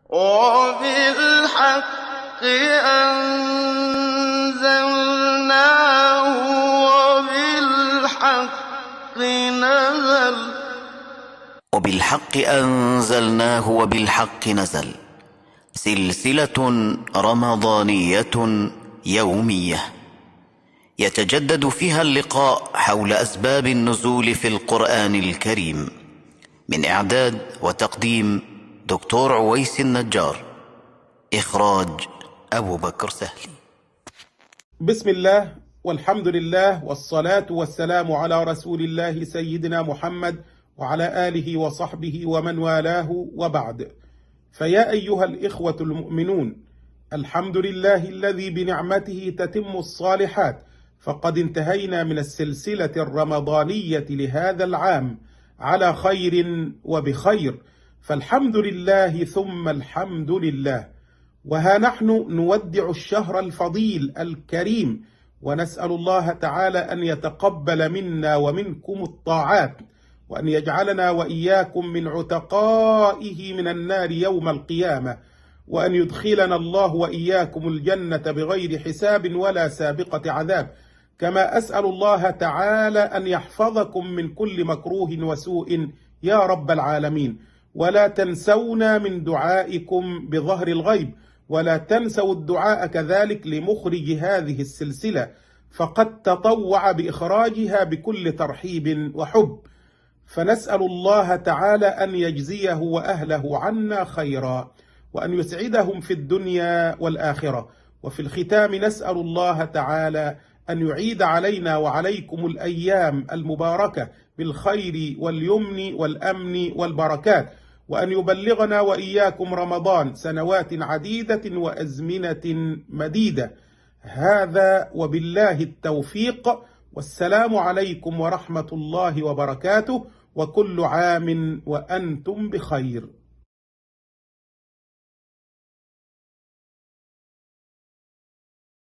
وبالحق أنزلناه وبالحق نزل وبالحق نزل سلسلة رمضانية يومية يتجدد فيها اللقاء حول أسباب النزول في القرآن الكريم. من إعداد وتقديم دكتور عويس النجار، إخراج أبو بكر سهلي. بسم الله والحمد لله والصلاة والسلام على رسول الله سيدنا محمد وعلى آله وصحبه ومن والاه، وبعد. فيا أيها الإخوة المؤمنون، الحمد لله الذي بنعمته تتم الصالحات، فقد انتهينا من السلسلة الرمضانية لهذا العام على خير وبخير، فالحمد لله ثم الحمد لله. وها نحن نودع الشهر الفضيل الكريم، ونسأل الله تعالى أن يتقبل منا ومنكم الطاعات، وأن يجعلنا وإياكم من عتقائه من النار يوم القيامة، وأن يدخلنا الله وإياكم الجنة بغير حساب ولا سابقة عذاب. كما أسأل الله تعالى أن يحفظكم من كل مكروه وسوء يا رب العالمين. ولا تنسونا من دعائكم بظهر الغيب، ولا تنسوا الدعاء كذلك لمخرج هذه السلسلة، فقد تطوع بإخراجها بكل ترحيب وحب، فنسأل الله تعالى أن يجزيه وأهله عنا خيرا، وأن يسعدهم في الدنيا والآخرة. وفي الختام نسأل الله تعالى أن يعيد علينا وعليكم الأيام المباركة بالخير واليمن والأمن والبركات، وأن يبلغنا وإياكم رمضان سنوات عديدة وأزمنة مديدة. هذا وبالله التوفيق، والسلام عليكم ورحمة الله وبركاته، وكل عام وأنتم بخير.